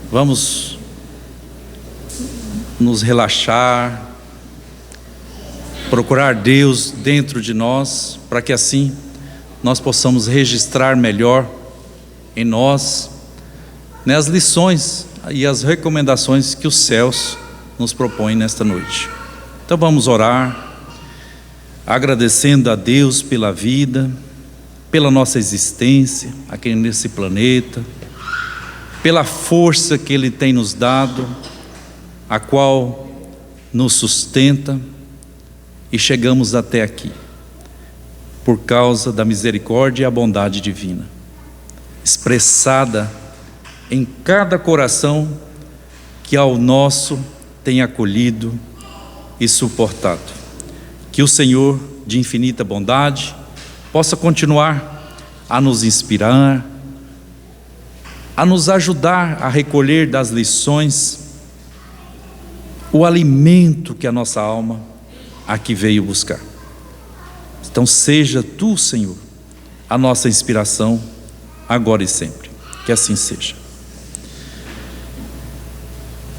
Vamos nos relaxar, procurar Deus dentro de nós, para que assim nós possamos registrar melhor em nós, né, as lições e as recomendações que os céus nos propõem nesta noite. Então vamos orar, agradecendo a Deus pela vida, pela nossa existência aqui nesse planeta, pela força que Ele tem nos dado, a qual nos sustenta, e chegamos até aqui, por causa da misericórdia e a bondade divina, expressada em cada coração que ao nosso tem acolhido e suportado. Que o Senhor, de infinita bondade, possa continuar a nos inspirar, a nos ajudar a recolher das lições o alimento que a nossa alma aqui veio buscar. Então seja Tu, Senhor, a nossa inspiração, agora e sempre. Que assim seja.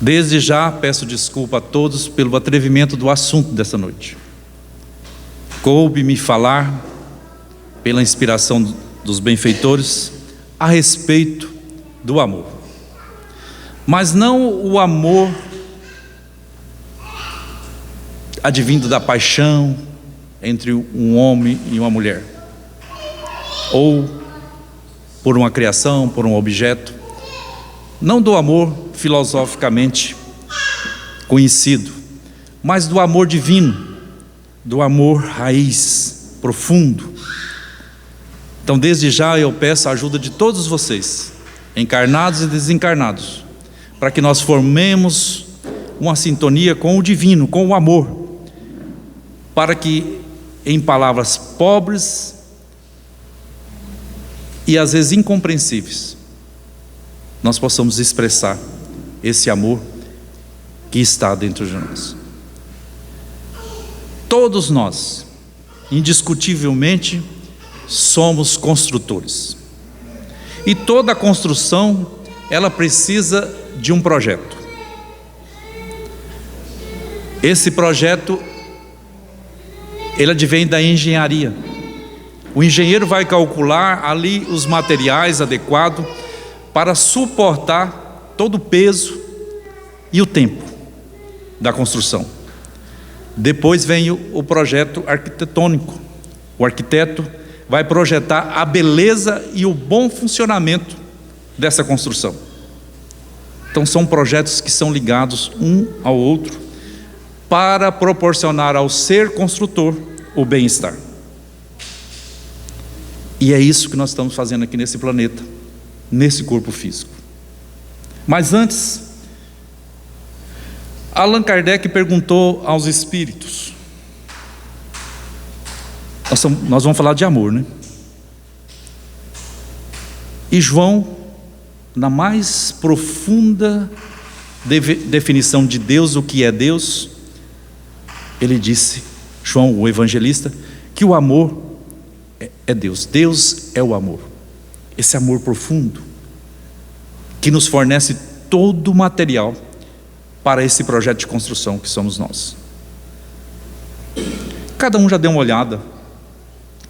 Desde já peço desculpa a todos pelo atrevimento do assunto dessa noite. Coube-me falar, pela inspiração dos benfeitores, a respeito do amor. Mas não o amor advindo da paixão entre um homem e uma mulher, ou por uma criação, por um objeto. Não do amor filosoficamente conhecido, mas do amor divino, do amor raiz, profundo. Então desde já eu peço a ajuda de todos vocês, encarnados e desencarnados, para que nós formemos uma sintonia com o divino, com o amor, para que em palavras pobres e às vezes incompreensíveis, nós possamos expressar esse amor que está dentro de nós. Todos nós, indiscutivelmente, somos construtores. E toda construção, ela precisa de um projeto. Esse projeto, ele advém da engenharia. O engenheiro vai calcular ali os materiais adequados para suportar todo o peso e o tempo da construção. Depois vem o projeto arquitetônico. O arquiteto vai projetar a beleza e o bom funcionamento dessa construção. Então são projetos que são ligados um ao outro para proporcionar ao ser construtor o bem-estar. E é isso que nós estamos fazendo aqui nesse planeta, nesse corpo físico. Mas antes, Allan Kardec perguntou aos espíritos. Nós vamos falar de amor, né? E João, na mais profunda definição de Deus, o que é Deus, ele disse, João, o evangelista, que o amor é Deus. Deus é o amor. Esse amor profundo que nos fornece todo o material para esse projeto de construção que somos nós. Cada um já deu uma olhada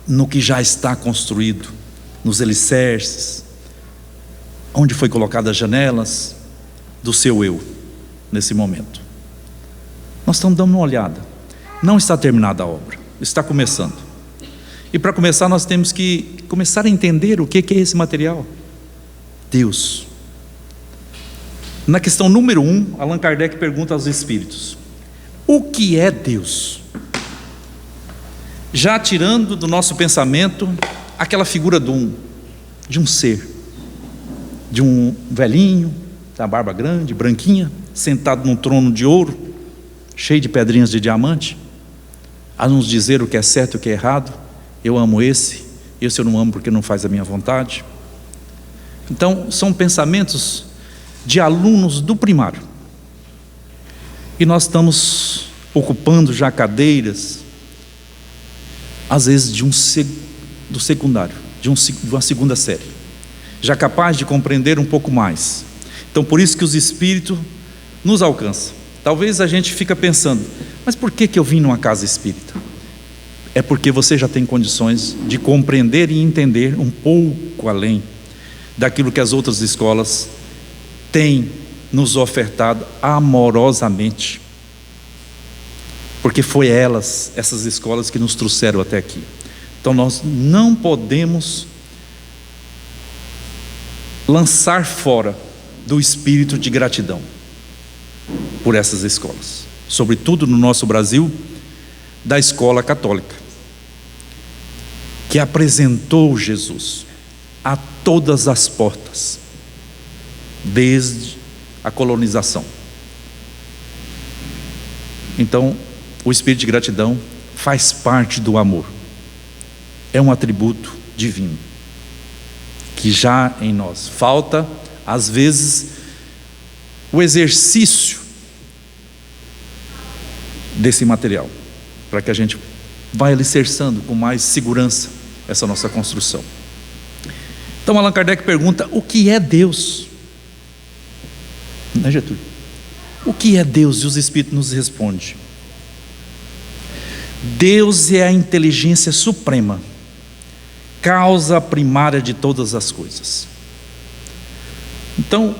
no que já está construído, nos alicerces, onde foi colocadas as janelas do seu eu nesse momento. Nós estamos dando uma olhada. Não está terminada a obra, está começando. E para começar nós temos que começar a entender o que é esse material. Deus. Na questão número 1, Allan Kardec pergunta aos espíritos: o que é Deus? Já tirando do nosso pensamento aquela figura de um ser, de um velhinho, da barba grande, branquinha, sentado num trono de ouro, cheio de pedrinhas de diamante, a nos dizer o que é certo e o que é errado. Eu amo esse eu não amo porque não faz a minha vontade. Então são pensamentos de alunos do primário, e nós estamos ocupando já cadeiras, às vezes do secundário, de uma segunda série, já capaz de compreender um pouco mais. Então Então, por isso que os Espíritos nos alcançam. Talvez a gente fica pensando, mas por que eu vim numa casa espírita? É porque você já tem condições de compreender e entender um pouco além daquilo que as outras escolas têm nos ofertado amorosamente. Porque foi essas escolas que nos trouxeram até aqui. Então nós não podemos lançar fora do espírito de gratidão por essas escolas, sobretudo no nosso Brasil, da escola católica, que apresentou Jesus a todas as portas, desde a colonização. Então, o espírito de gratidão faz parte do amor, é um atributo divino, que já em nós falta, às vezes, o exercício desse material, para que a gente vá alicerçando com mais segurança essa nossa construção. Então Allan Kardec pergunta: o que é Deus? Né, Getúlio? O que é Deus? E os Espíritos nos respondem: Deus é a inteligência suprema, causa primária de todas as coisas. Então,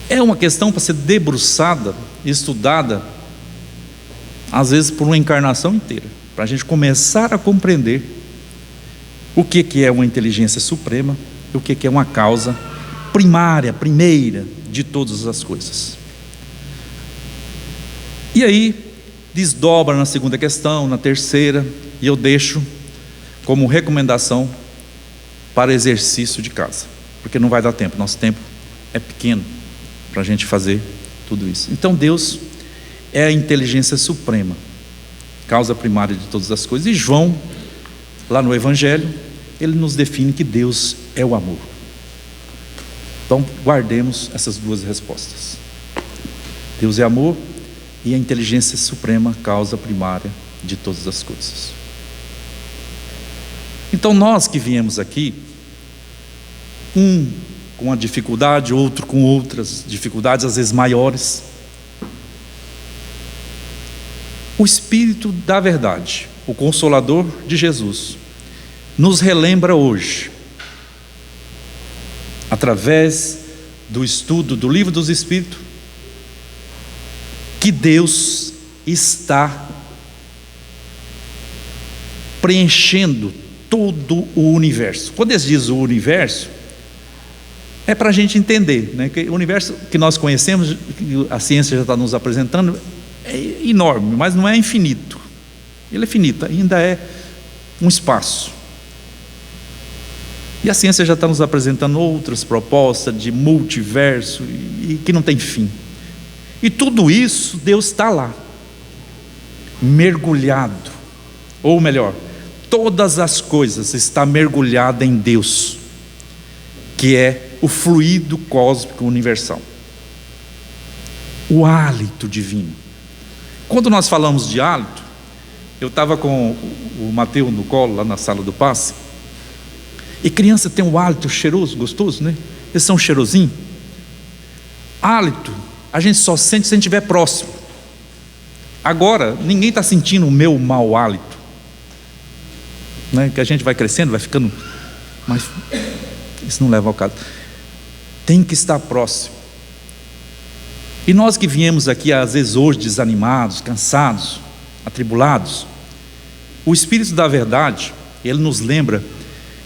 é uma questão para ser debruçada, estudada, às vezes por uma encarnação inteira, para a gente começar a compreender o que é uma inteligência suprema, e o que é uma causa primária, primeira de todas as coisas. E aí, desdobra na segunda questão, na terceira, e eu deixo como recomendação para exercício de casa, porque não vai dar tempo, nosso tempo é pequeno para a gente fazer tudo isso. Então Deus é a inteligência suprema, causa primária de todas as coisas. E João, lá no Evangelho, ele nos define que Deus é o amor. Então guardemos essas duas respostas: Deus é amor e a inteligência suprema, causa primária de todas as coisas. Então nós que viemos aqui, um com uma dificuldade, outro com outras dificuldades, às vezes maiores, o Espírito da verdade, o Consolador de Jesus, nos relembra hoje, através do estudo do Livro dos Espíritos, que Deus está preenchendo todo o universo. Quando eles dizem o universo, é para a gente entender, né? Que o universo que nós conhecemos, que a ciência já está nos apresentando, é enorme, mas não é infinito. Ele é finito, ainda é um espaço. E a ciência já está nos apresentando outras propostas de multiverso e que não tem fim. E tudo isso, Deus está lá, mergulhado, ou melhor, todas as coisas estão mergulhadas em Deus, que é o fluido cósmico universal, o hálito divino. Quando nós falamos de hálito, eu estava com o Mateus no colo, lá na sala do passe, e criança tem um hálito cheiroso, gostoso, né? Eles são cheirosinhos. Hálito, a gente só sente se a gente estiver próximo. Agora, ninguém está sentindo o meu mau hálito, né? Que a gente vai crescendo, vai ficando, mas isso não leva ao caso. Tem que estar próximo. E nós que viemos aqui, às vezes hoje, desanimados, cansados, atribulados, o Espírito da verdade, ele nos lembra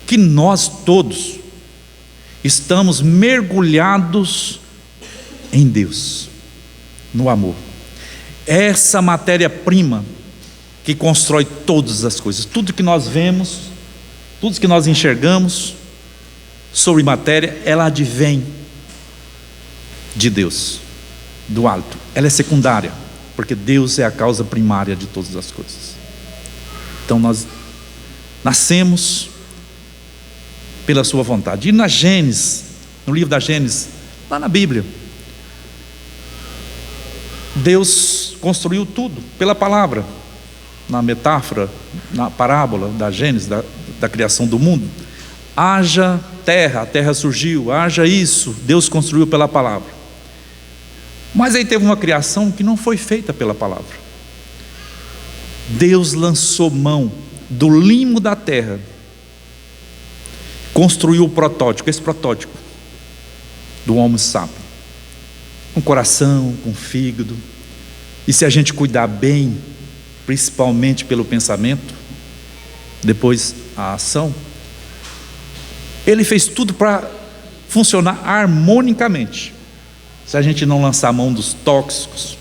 que nós todos estamos mergulhados em Deus, no amor. Essa matéria-prima que constrói todas as coisas, tudo que nós vemos, tudo que nós enxergamos sobre matéria, ela advém de Deus, do alto. Ela é secundária, porque Deus é a causa primária de todas as coisas. Então nós nascemos pela sua vontade. E na Gênesis, no livro da Gênesis, lá na Bíblia, Deus construiu tudo pela palavra. Na metáfora, na parábola da Gênesis, da criação do mundo: haja terra, a terra surgiu, haja isso, Deus construiu pela palavra. Mas aí teve uma criação que não foi feita pela palavra. Deus lançou mão do limo da terra, construiu o protótipo, esse protótipo do Homo sapiens, com coração, com fígado, e se a gente cuidar bem, principalmente pelo pensamento, depois a ação, ele fez tudo para funcionar harmonicamente. Se a gente não lançar a mão dos tóxicos,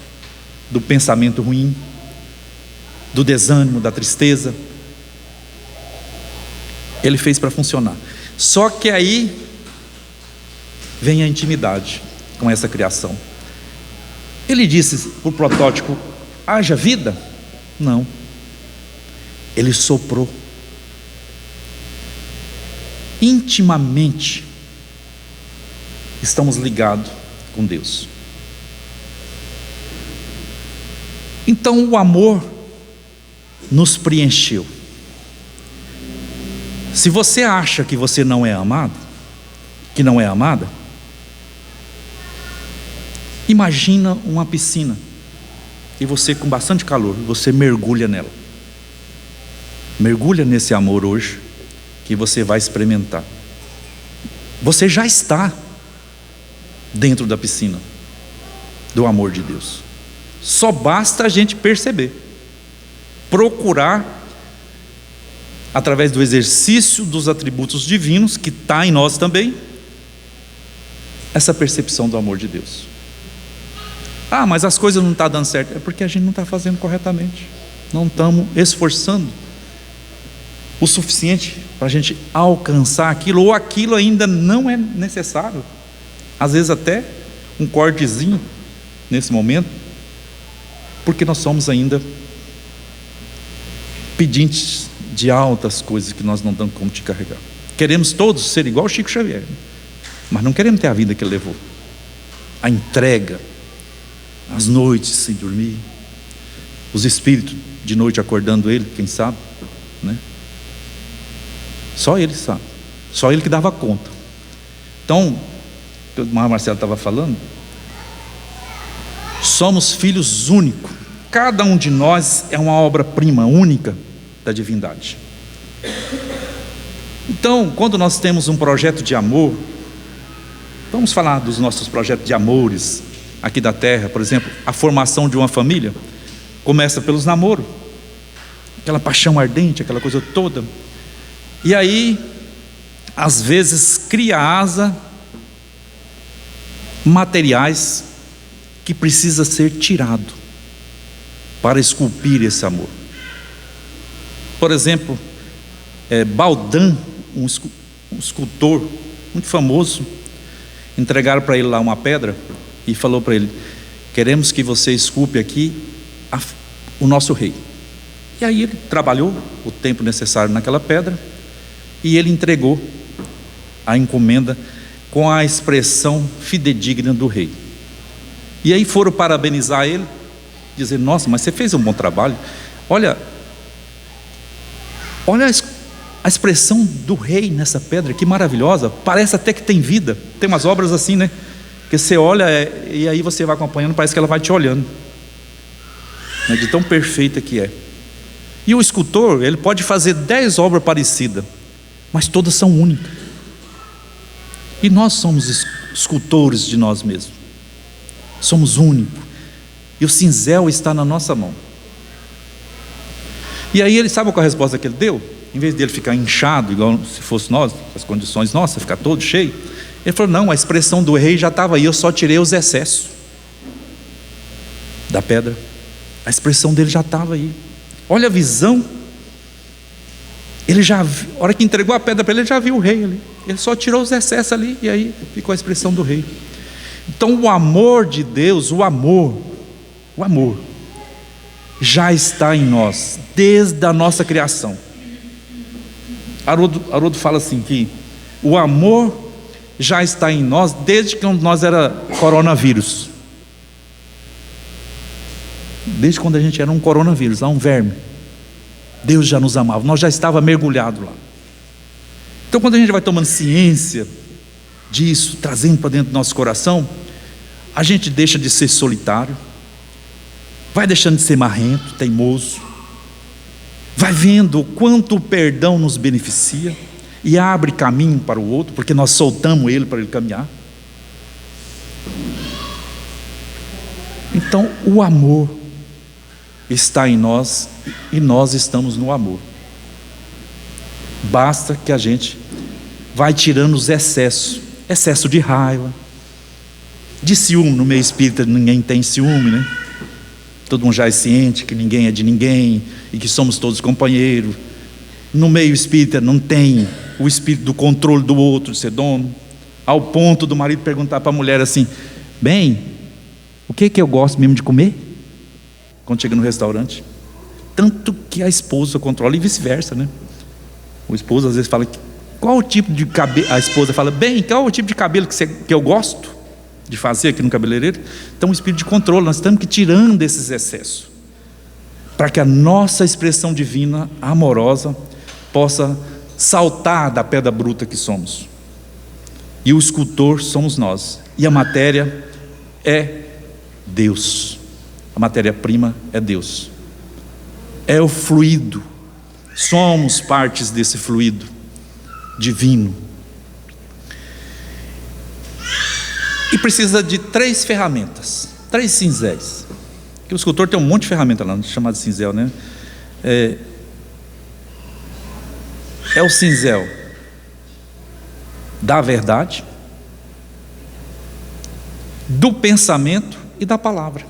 do pensamento ruim, do desânimo, da tristeza, ele fez para funcionar. Só que aí vem a intimidade com essa criação. Ele disse para o protótipo: haja vida? Não. Ele soprou. Intimamente estamos ligados com Deus. Então o amor nos preencheu. Se você acha que você não é amado, que não é amada, imagina uma piscina e você com bastante calor, você mergulha nela. Mergulha nesse amor hoje que você vai experimentar. Você já está dentro da piscina do amor de Deus. Só basta a gente perceber, procurar, através do exercício dos atributos divinos, que está em nós também, essa percepção do amor de Deus. Ah, mas as coisas não estão dando certo. É porque a gente não está fazendo corretamente, não estamos esforçando o suficiente para a gente alcançar aquilo, ou aquilo ainda não é necessário. Às vezes até um cortezinho nesse momento, porque nós somos ainda pedintes de altas coisas que nós não damos como te carregar. Queremos todos ser igual Chico Xavier, mas não queremos ter a vida que ele levou. A entrega, as noites sem dormir, os espíritos de noite acordando ele, quem sabe, né? Só ele sabe, só ele que dava conta. Então, o Marcelo estava falando, somos filhos únicos. Cada um de nós é uma obra-prima única da divindade. Então, quando nós temos um projeto de amor, vamos falar dos nossos projetos de amores aqui da terra. Por exemplo, a formação de uma família começa pelos namoros, aquela paixão ardente, aquela coisa toda. E aí, às vezes, cria asa materiais que precisa ser tirado para esculpir esse amor. Por exemplo, Baudin, um escultor muito famoso, entregaram para ele lá uma pedra e falou para ele: queremos que você esculpe aqui o nosso rei. E aí ele trabalhou o tempo necessário naquela pedra e ele entregou a encomenda com a expressão fidedigna do rei. E aí foram parabenizar ele, dizer: nossa, mas você fez um bom trabalho. Olha a expressão do rei nessa pedra, que maravilhosa, parece até que tem vida. Tem umas obras assim, né? Que você olha e aí você vai acompanhando, parece que ela vai te olhando, né? De tão perfeita que é. E o escultor, ele pode fazer 10 obras parecidas, mas todas são únicas. E nós somos escultores de nós mesmos, somos únicos, e o cinzel está na nossa mão. E aí ele sabe qual a resposta que ele deu? Em vez dele ficar inchado, igual se fosse nós, as condições nossas, ficar todo cheio, ele falou: não, a expressão do rei já estava aí, eu só tirei os excessos da pedra. A expressão dele já estava aí. Olha a visão. Ele já, a hora que entregou a pedra para ele, ele já viu o rei ali. Ele só tirou os excessos ali, e aí ficou a expressão do rei. Então o amor de Deus, o amor já está em nós, desde a nossa criação. Haroldo fala assim, que o amor já está em nós desde que nós era coronavírus. Desde quando a gente era um coronavírus, um verme, Deus já nos amava, nós já estava mergulhado lá. Então, quando a gente vai tomando ciência disso, trazendo para dentro do nosso coração, a gente deixa de ser solitário, vai deixando de ser marrento, teimoso, vai vendo o quanto o perdão nos beneficia e abre caminho para o outro, porque nós soltamos ele para ele caminhar. Então, o amor está em nós e nós estamos no amor. Basta que a gente vai tirando os excessos, excesso de raiva, de ciúme. No meio espírita ninguém tem ciúme, né? Todo mundo já é ciente que ninguém é de ninguém e que somos todos companheiros. No meio espírita não tem o espírito do controle do outro, de ser dono, ao ponto do marido perguntar para a mulher assim: bem, o que eu gosto mesmo de comer? Quando chega no restaurante. Tanto que a esposa controla e vice-versa, né? O esposo às vezes fala: qual o tipo de cabelo? A esposa fala: bem, qual o tipo de cabelo que eu gosto de fazer aqui no cabeleireiro? Então, o espírito de controle, nós estamos que tirando esses excessos, para que a nossa expressão divina, amorosa, possa saltar da pedra bruta que somos. E o escultor somos nós, e a matéria é Deus. A matéria-prima é Deus, é o fluido. Somos partes desse fluido divino. E precisa de 3 ferramentas, 3 cinzéis. Porque o escultor tem um monte de ferramenta lá, chamado cinzel, né? É o cinzel da verdade, do pensamento e da palavra.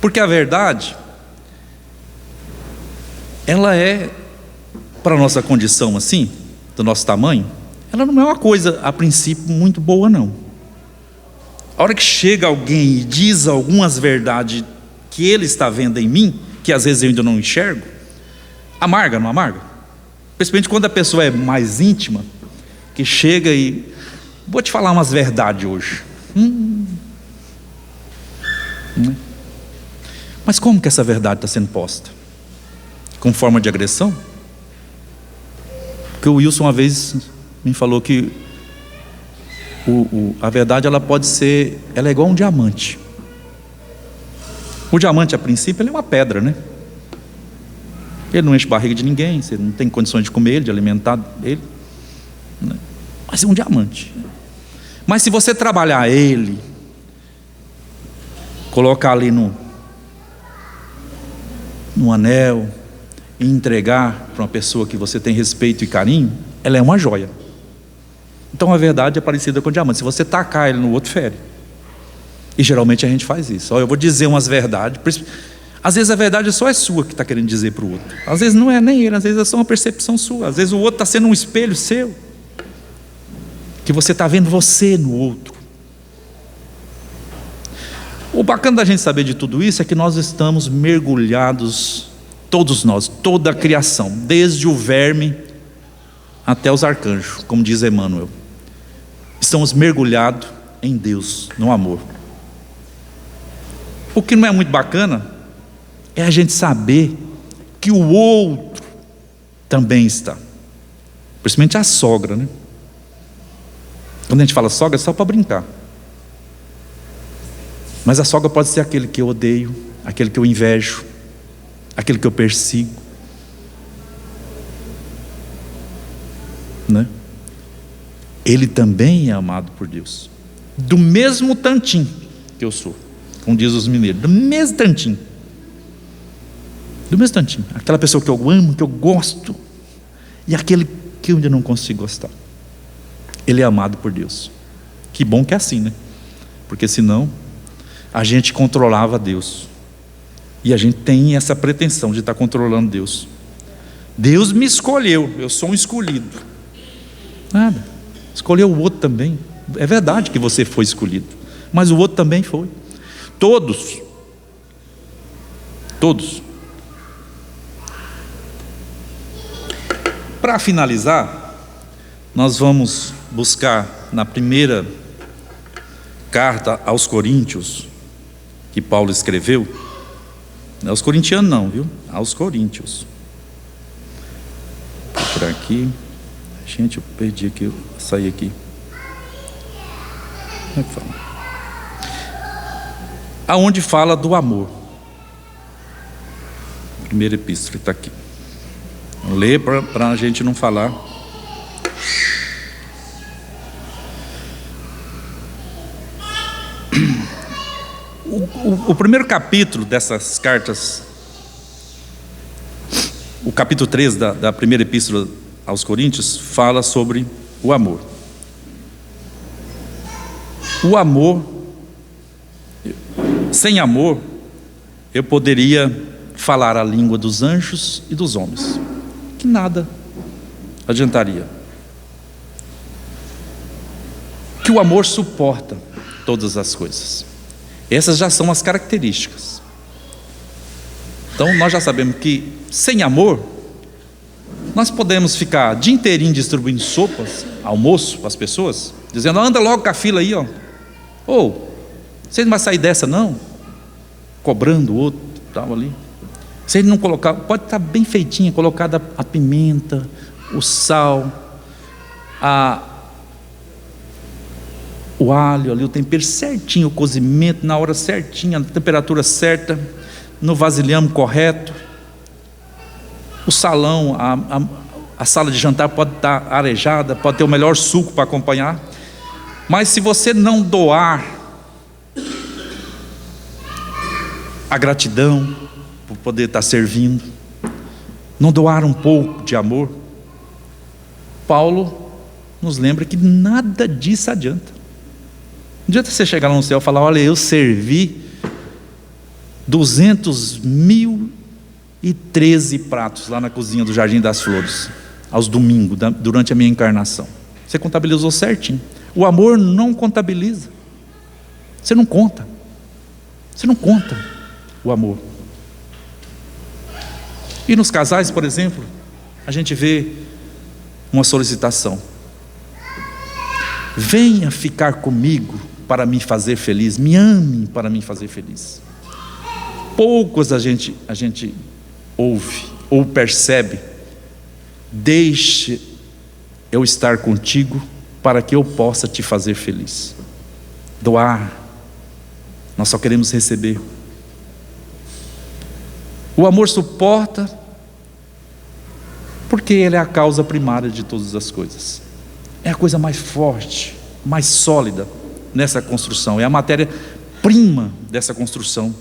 Porque a verdade, ela é, para a nossa condição assim, do nosso tamanho, ela não é uma coisa a princípio muito boa, não. A hora que chega alguém e diz algumas verdades que ele está vendo em mim, que às vezes eu ainda não enxergo, amarga, não amarga? Principalmente quando a pessoa é mais íntima, que chega e: vou te falar umas verdades hoje. Mas como que essa verdade está sendo posta? Com forma de agressão? Porque o Wilson uma vez me falou que a verdade, ela pode ser, ela é igual um diamante. O diamante, a princípio, ele é uma pedra, né? Ele não enche barriga de ninguém, você não tem condições de comer ele, de alimentar ele, né? Mas é um diamante. Mas se você trabalhar ele, colocar ali no anel e entregar para uma pessoa que você tem respeito e carinho, ela é uma joia. Então a verdade é parecida com o diamante. Se você tacar ele no outro, fere. E geralmente a gente faz isso. Eu vou dizer umas verdades. Às vezes a verdade só é sua que está querendo dizer para o outro. Às vezes não é nem ele, às vezes é só uma percepção sua. Às vezes o outro está sendo um espelho seu, que você está vendo você no outro. O bacana da gente saber de tudo isso é que nós estamos mergulhados, todos nós, toda a criação, desde o verme até os arcanjos, como diz Emmanuel, estamos mergulhados em Deus, no amor. O que não é muito bacana é a gente saber que o outro também está, principalmente a sogra, né? Quando a gente fala sogra é só para brincar, mas a sogra pode ser aquele que eu odeio, aquele que eu invejo, aquele que eu persigo, né? Ele também é amado por Deus, do mesmo tantinho que eu sou, como diz os mineiros, do mesmo tantinho, aquela pessoa que eu amo, que eu gosto, e aquele que eu ainda não consigo gostar, ele é amado por Deus. Que bom que é assim, né? Porque senão a gente controlava Deus, e a gente tem essa pretensão de estar controlando Deus. Deus me escolheu, eu sou um escolhido. Nada, escolheu o outro também. É verdade que você foi escolhido, mas o outro também foi. Todos. Para finalizar, nós vamos buscar na primeira carta aos Coríntios, que Paulo escreveu. Não é aos corintianos não, viu? Aos Coríntios. Vou por aqui. Gente, eu perdi aqui, eu saí aqui. Como é que fala? Aonde fala do amor. Primeira epístola, está aqui. Vou ler para a gente não falar. O primeiro capítulo dessas cartas, o capítulo 3 da primeira epístola aos Coríntios, fala sobre o amor. O amor, sem amor, eu poderia falar a língua dos anjos e dos homens, que nada adiantaria. Que o amor suporta todas as coisas. Essas já são as características. Então nós já sabemos que sem amor nós podemos ficar o dia inteirinho distribuindo sopas, almoço para as pessoas, dizendo: anda logo com a fila aí, ó. Ou, você não vai sair dessa não? Cobrando o outro, tal ali. Se ele não colocar, pode estar bem feitinha, colocada a pimenta, o sal, o alho ali, o tempero certinho, o cozimento na hora certinha, na temperatura certa, no vasilhame correto. O salão, a sala de jantar pode estar arejada, pode ter o melhor suco para acompanhar. Mas se você não doar a gratidão por poder estar servindo, não doar um pouco de amor, Paulo nos lembra que nada disso adianta. Não adianta você chegar lá no céu e falar: olha, eu servi 200.013 pratos lá na cozinha do Jardim das Flores, aos domingos, durante a minha encarnação. Você contabilizou certinho. O amor não contabiliza. Você não conta. Você não conta o amor. E nos casais, por exemplo, a gente vê uma solicitação: venha ficar comigo para me fazer feliz, me ame para me fazer feliz. Poucos a gente ouve ou percebe: deixe eu estar contigo para que eu possa te fazer feliz. Doar, nós só queremos receber. O amor suporta porque ele é a causa primária de todas as coisas. É a coisa mais forte, mais sólida nessa construção. É a matéria-prima dessa construção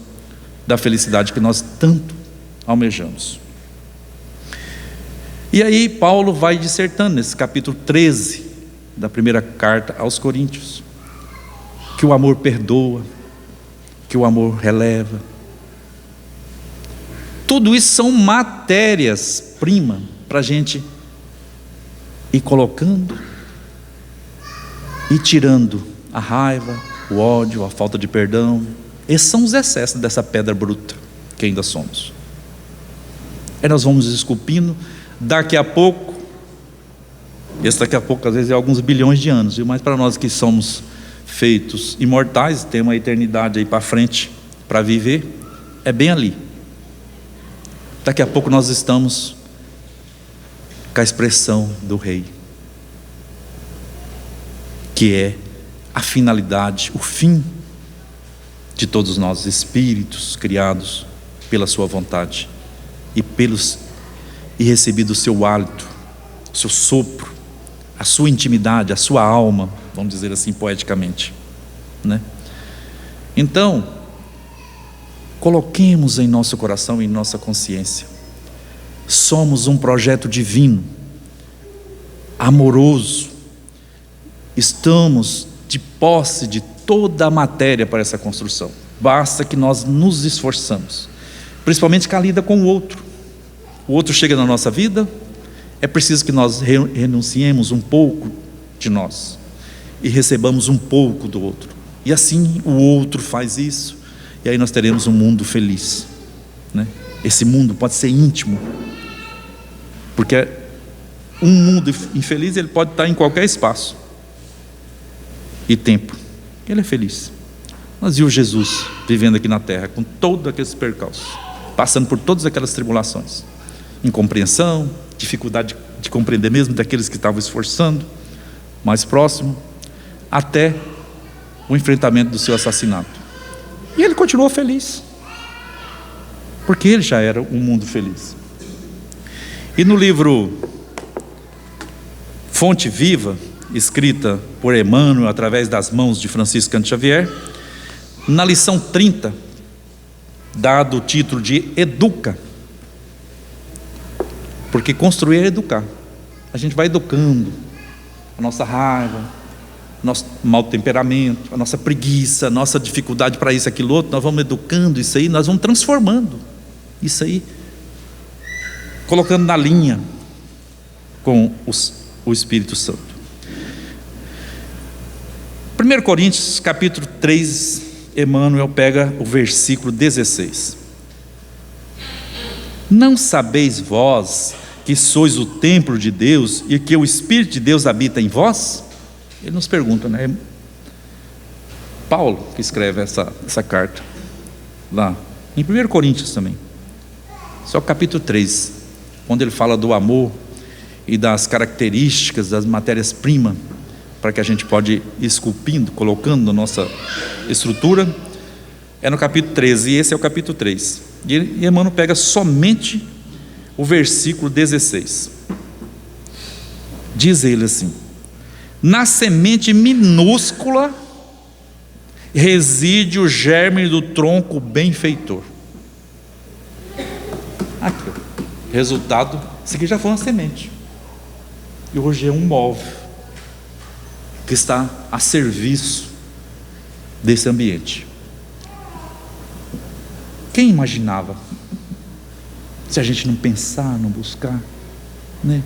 da felicidade que nós tanto almejamos. E aí Paulo vai dissertando nesse capítulo 13 da primeira carta aos Coríntios, que o amor perdoa, que o amor releva. Tudo isso são matérias-prima para a gente ir colocando e tirando a raiva, o ódio, a falta de perdão. Esses são os excessos dessa pedra bruta que ainda somos. Aí nós vamos esculpindo. Daqui a pouco às vezes é alguns bilhões de anos, viu? Mas para nós que somos feitos imortais, tem uma eternidade aí para frente para viver, é bem ali. Daqui a pouco nós estamos com a expressão do Rei, que é a finalidade, o fim de todos nós, espíritos criados pela sua vontade e recebido o seu hálito, o seu sopro, a sua intimidade, a sua alma, vamos dizer assim poeticamente, né? Então, coloquemos em nosso coração e em nossa consciência: somos um projeto divino, amoroso, estamos de posse de toda a matéria para essa construção. Basta que nós nos esforçamos, principalmente com a lida com o outro. O outro chega na nossa vida, é preciso que nós renunciemos um pouco de nós e recebamos um pouco do outro, e assim o outro faz isso, e aí nós teremos um mundo feliz, né? Esse mundo pode ser íntimo, porque um mundo infeliz, ele pode estar em qualquer espaço e tempo. Ele é feliz. Nós vimos Jesus vivendo aqui na terra com todos aqueles percalços, passando por todas aquelas tribulações, incompreensão, dificuldade de compreender, mesmo daqueles que estavam esforçando, mais próximo, até o enfrentamento do seu assassinato. E ele continuou feliz, porque ele já era um mundo feliz. E no livro Fonte Viva, escrita por Emmanuel através das mãos de Francisco Cândido Xavier, na lição 30, dado o título de Educa, porque construir é educar. A gente vai educando a nossa raiva, nosso mau temperamento, a nossa preguiça, a nossa dificuldade para isso, aquilo outro. Nós vamos educando isso aí, nós vamos transformando isso aí, colocando na linha com o Espírito Santo. 1 Coríntios capítulo 3, Emmanuel pega o versículo 16. Não sabeis vós que sois o templo de Deus e que o Espírito de Deus habita em vós? Ele nos pergunta, né? Paulo que escreve essa carta lá em 1 Coríntios também, só capítulo 3, onde ele fala do amor e das características das matérias-primas para que a gente pode ir esculpindo, colocando na nossa estrutura. É no capítulo 13, e esse é o capítulo 3. E Emmanuel pega somente o versículo 16. Diz ele assim: na semente minúscula reside o germe do tronco benfeitor. Aqui, resultado, isso aqui já foi uma semente, e hoje é um móvel que está a serviço desse ambiente. Quem imaginava, se a gente não pensar, não buscar, né?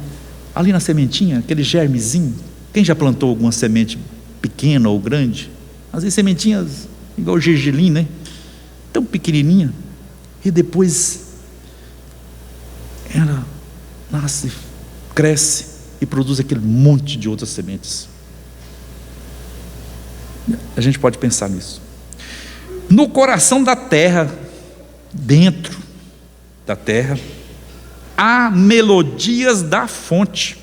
Ali na sementinha, aquele germezinho. Quem já plantou alguma semente pequena ou grande? Às vezes sementinhas igual o gergelim, né? Tão pequenininha, e depois ela nasce, cresce e produz aquele monte de outras sementes. A gente pode pensar nisso. No coração da terra, dentro da terra, há melodias da fonte.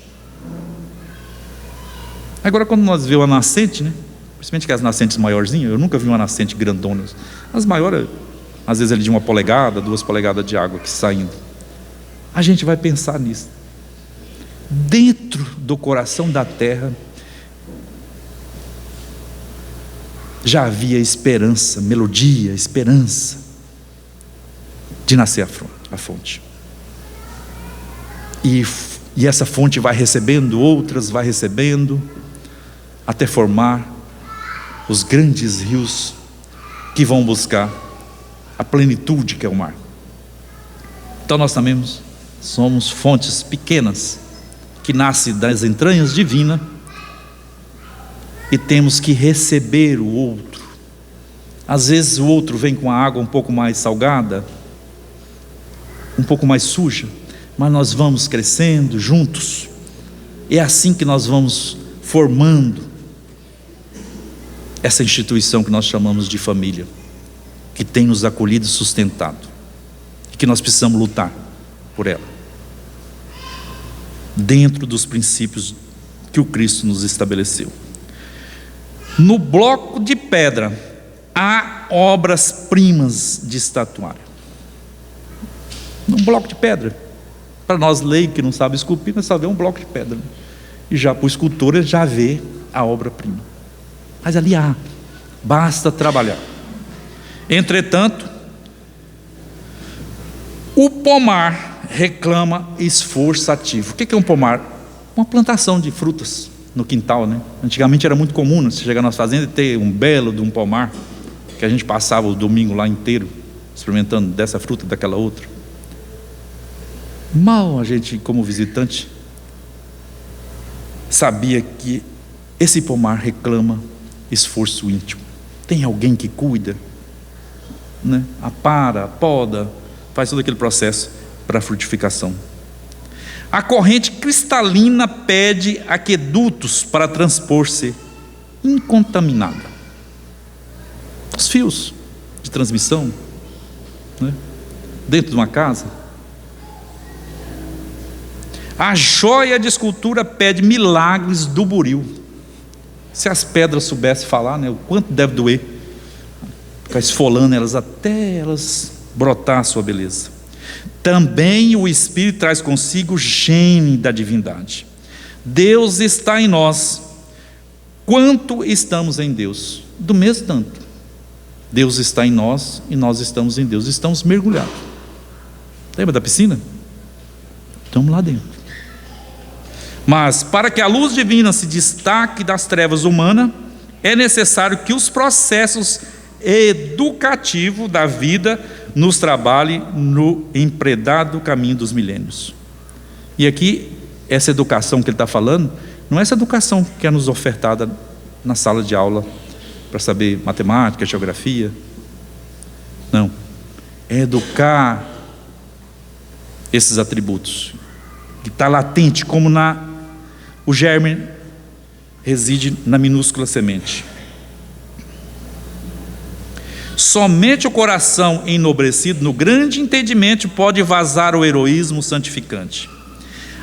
Agora, quando nós vemos a nascente, né? Principalmente aquelas nascentes maiorzinhas, eu nunca vi uma nascente grandona. As maiores, às vezes, de 1 polegada, 2 polegadas de água que saindo. A gente vai pensar nisso. Dentro do coração da terra já havia esperança, melodia, esperança de nascer a fonte. E essa fonte vai recebendo outras, vai recebendo, até formar os grandes rios que vão buscar a plenitude que é o mar. Então nós também somos fontes pequenas que nascem das entranhas divinas, e temos que receber o outro. Às vezes o outro vem com a água um pouco mais salgada, um pouco mais suja, mas nós vamos crescendo juntos. É assim que nós vamos formando essa instituição que nós chamamos de família, que tem nos acolhido e sustentado, e que nós precisamos lutar por ela, dentro dos princípios que o Cristo nos estabeleceu. No bloco de pedra há obras-primas de estatuário. Num bloco de pedra, para nós leigos que não sabem esculpir, nós só vemos um bloco de pedra, e já para o escultor ele já vê a obra-prima. Mas ali há, basta trabalhar. Entretanto, o pomar reclama esforço ativo. O que é um pomar? Uma plantação de frutas no quintal, né? Antigamente era muito comum, né? Você chegar nas fazendas e ter um belo de um pomar, que a gente passava o domingo lá inteiro experimentando dessa fruta, daquela outra. Mal a gente, como visitante, sabia que esse pomar reclama esforço íntimo. Tem alguém que cuida, né? Apara, poda, faz todo aquele processo para a frutificação. A corrente cristalina pede aquedutos para transpor-se incontaminada. Os fios de transmissão, né? Dentro de uma casa. A joia de escultura pede milagres do buril. Se as pedras soubessem falar, né, o quanto deve doer, ficar esfolando elas até elas brotar a sua beleza. Também o Espírito traz consigo o gene da divindade. Deus está em nós. Quanto estamos em Deus? Do mesmo tanto. Deus está em nós e nós estamos em Deus. Estamos mergulhados. Lembra da piscina? Estamos lá dentro. Mas para que a luz divina se destaque das trevas humanas, é necessário que os processos educativos da vida nos trabalhem no empredado caminho dos milênios. E aqui, essa educação que ele está falando, não é essa educação que é nos ofertada na sala de aula, para saber matemática, geografia. Não. É educar esses atributos, que está latente, como o germe reside na minúscula semente. Somente o coração enobrecido no grande entendimento pode vazar o heroísmo santificante.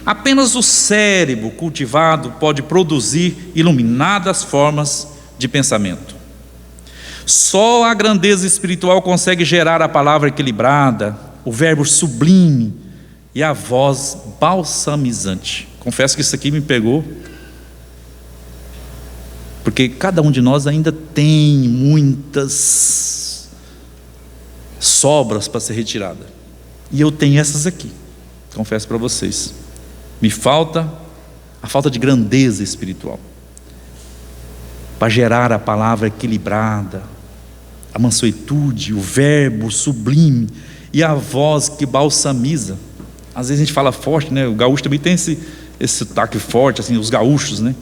Apenas o cérebro cultivado pode produzir iluminadas formas de pensamento. Só a grandeza espiritual consegue gerar a palavra equilibrada, o verbo sublime e a voz balsamizante. Confesso que isso aqui me pegou, porque cada um de nós ainda tem muitas sobras para ser retirada, e eu tenho essas aqui, confesso para vocês. Me falta a falta de grandeza espiritual para gerar a palavra equilibrada, a mansuetude, o verbo sublime e a voz que balsamiza. Às vezes a gente fala forte, né? O gaúcho também tem esse sotaque forte, assim, os gaúchos, né?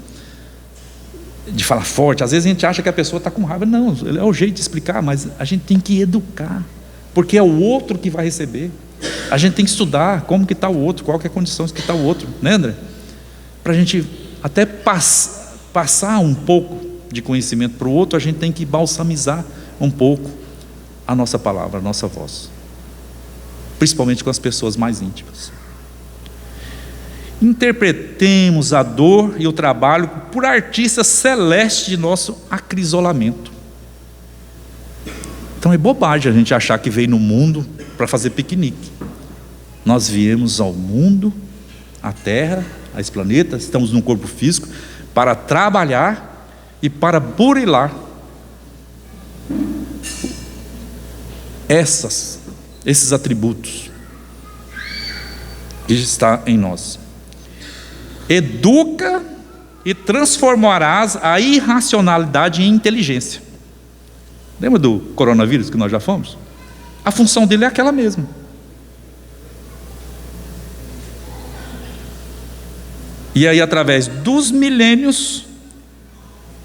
De falar forte. Às vezes a gente acha que a pessoa está com raiva. Não, é o jeito de explicar, mas a gente tem que educar, porque é o outro que vai receber. A gente tem que estudar como que está o outro, qual que é a condição que está o outro, né, André? Para a gente até passar um pouco de conhecimento para o outro, a gente tem que balsamizar um pouco a nossa palavra, a nossa voz, principalmente com as pessoas mais íntimas. Interpretemos a dor e o trabalho por artistas celestes de nosso acrisolamento. Então é bobagem a gente achar que veio no mundo para fazer piquenique. Nós viemos ao mundo, à Terra, a esse planeta, estamos num corpo físico, para trabalhar e para burilar esses atributos que está em nós. Educa e transformarás a irracionalidade em inteligência. Lembra do coronavírus que nós já fomos? A função dele é aquela mesma. E aí, através dos milênios,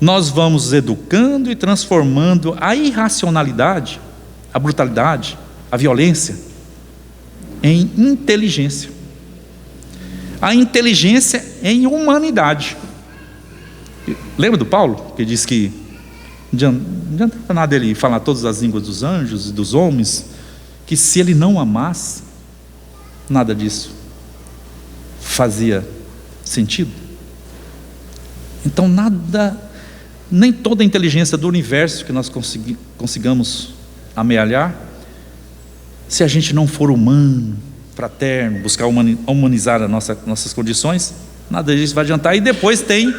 nós vamos educando e transformando a irracionalidade, a brutalidade, a violência, em inteligência. A inteligência em humanidade. Lembra do Paulo, que diz que não adianta nada ele falar todas as línguas dos anjos e dos homens, que se ele não amasse, nada disso fazia sentido. Então nem toda a inteligência do universo que nós consigamos amealhar, se a gente não for humano, fraterno, buscar humanizar nossas condições, nada disso vai adiantar. E depois tem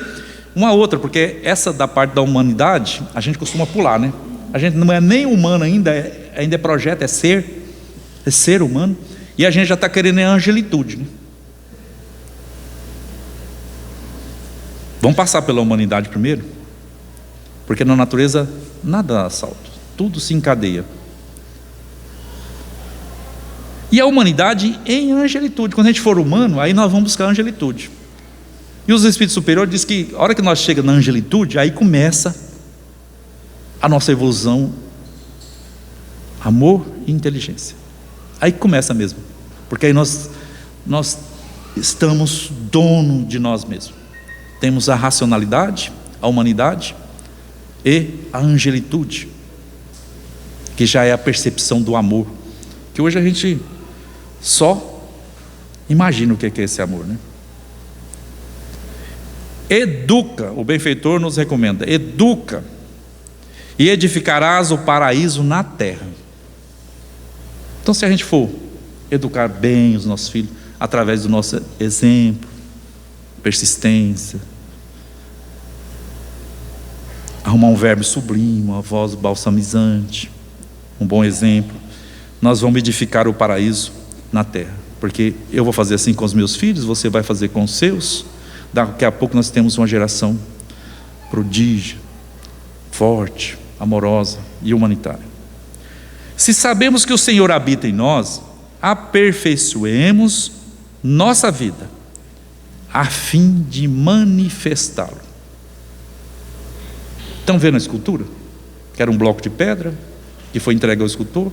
uma outra, porque essa da parte da humanidade, a gente costuma pular, né? A gente não é nem humano ainda, ainda é projeto, é ser humano, e a gente já está querendo a angelitude, né? Vamos passar pela humanidade primeiro, porque na natureza nada dá salto, tudo se encadeia. E a humanidade em angelitude. Quando a gente for humano, aí nós vamos buscar a angelitude. E os espíritos superiores dizem que a hora que nós chegamos na angelitude, aí começa a nossa evolução, amor e inteligência. Aí começa mesmo, porque aí nós estamos dono de nós mesmos. Temos a racionalidade, a humanidade e a angelitude, que já é a percepção do amor, que hoje a gente só imagina o que é esse amor, né? Educa, o benfeitor nos recomenda, educa, e edificarás o paraíso na terra. Então, se a gente for educar bem os nossos filhos, através do nosso exemplo, persistência, arrumar um verbo sublime, uma voz balsamizante, um bom exemplo, nós vamos edificar o paraíso na terra. Porque eu vou fazer assim com os meus filhos, você vai fazer com os seus. Daqui a pouco nós temos uma geração prodígio, forte, amorosa e humanitária. Se sabemos que o Senhor habita em nós, aperfeiçoemos nossa vida, a fim de manifestá-lo. Estão vendo a escultura? Que era um bloco de pedra, que foi entregue ao escultor,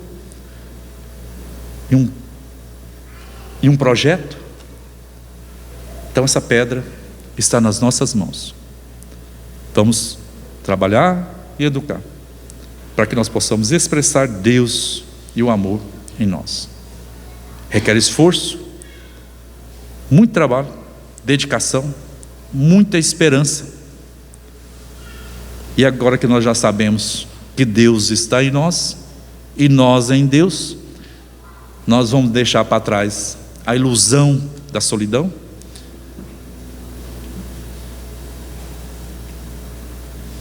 e um projeto. Então essa pedra está nas nossas mãos. Vamos trabalhar e educar, para que nós possamos expressar Deus e o amor em nós. Requer esforço, muito trabalho, dedicação, muita esperança. E agora que nós já sabemos que Deus está em nós e nós em Deus, nós vamos deixar para trás a ilusão da solidão,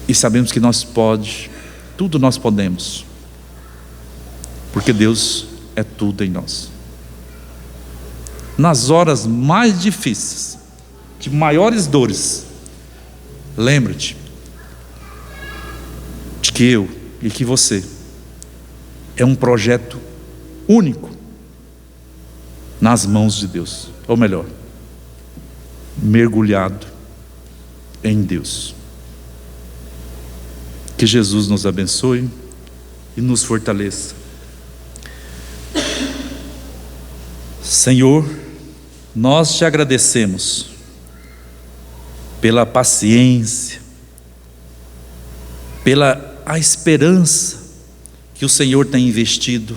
e sabemos que tudo nós podemos, porque Deus é tudo em nós. Nas horas mais difíceis, de maiores dores, lembra-te de que eu e que você é um projeto único nas mãos de Deus, ou melhor, mergulhado em Deus. Que Jesus nos abençoe e nos fortaleça. Senhor, nós te agradecemos pela paciência, pela a esperança que o Senhor tem investido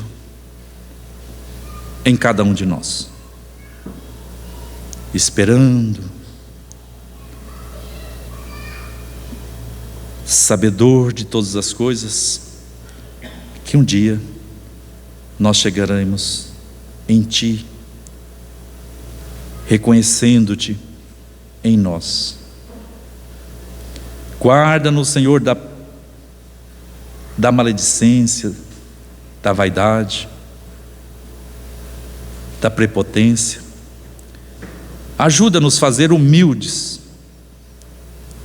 em cada um de nós, esperando, sabedor de todas as coisas, que um dia nós chegaremos em Ti, reconhecendo-Te em nós. Guarda-nos, Senhor, da maledicência, da vaidade, da prepotência. Ajuda-nos a fazer humildes,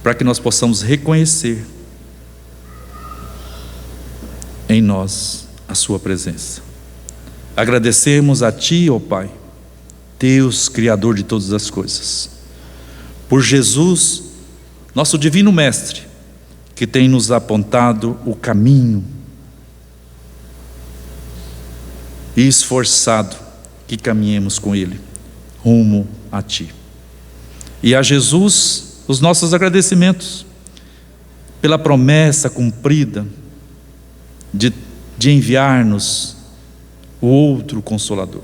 para que nós possamos reconhecer em nós a Sua presença. Agradecemos a Ti, ó Pai, Deus, Criador de todas as coisas, por Jesus, nosso Divino Mestre, que tem nos apontado o caminho e esforçado que caminhemos com Ele rumo a Ti. E a Jesus os nossos agradecimentos pela promessa cumprida de enviar-nos o outro Consolador,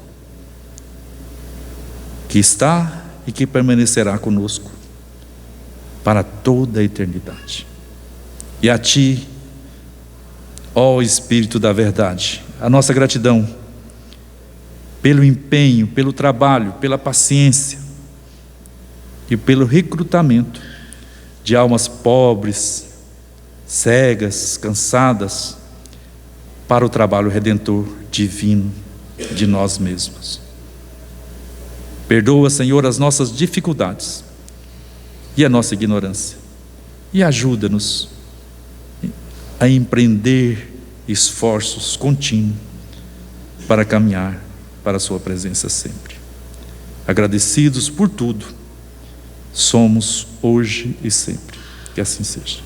que está e que permanecerá conosco para toda a eternidade. E a Ti, ó Espírito da verdade, a nossa gratidão pelo empenho, pelo trabalho, pela paciência e pelo recrutamento de almas pobres, cegas, cansadas, para o trabalho redentor divino de nós mesmos. Perdoa, Senhor, as nossas dificuldades e a nossa ignorância, e ajuda-nos a empreender esforços contínuos para caminhar para a Sua presença sempre. Agradecidos por tudo, somos hoje e sempre. Que assim seja.